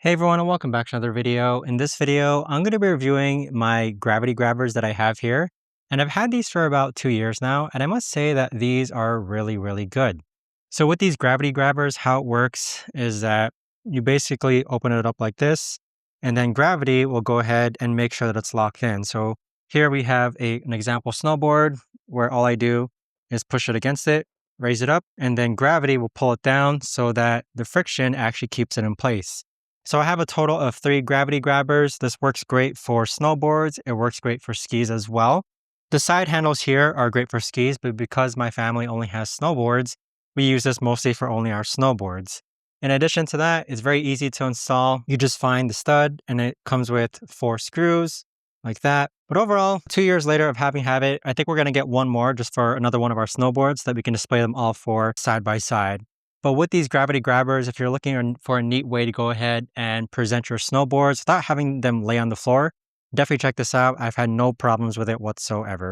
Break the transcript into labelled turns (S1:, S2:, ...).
S1: Hey everyone, and welcome back to another video. In this video, I'm going to be reviewing my gravity grabbers that I have here. And I've had these for about 2 years now, and I must say that these are really good. So with these gravity grabbers, how it works is that you basically open it up like this, and then gravity will go ahead and make sure that it's locked in. So here we have an example snowboard where all I do is push it against it, raise it up, and then gravity will pull it down so that the friction actually keeps it in place. So I have a total of 3 gravity grabbers. This works great for snowboards. It works great for skis as well. The side handles here are great for skis, but because my family only has snowboards, we use this mostly for only our snowboards. In addition to that, it's very easy to install. You just find the stud and it comes with 4 screws like that. But overall, 2 years later of having it, I think we're going to get one more just for another one of our snowboards so that we can display them all 4 side by side. But with these gravity grabbers, if you're looking for a neat way to go ahead and present your snowboards without having them lay on the floor, definitely check this out. I've had no problems with it whatsoever.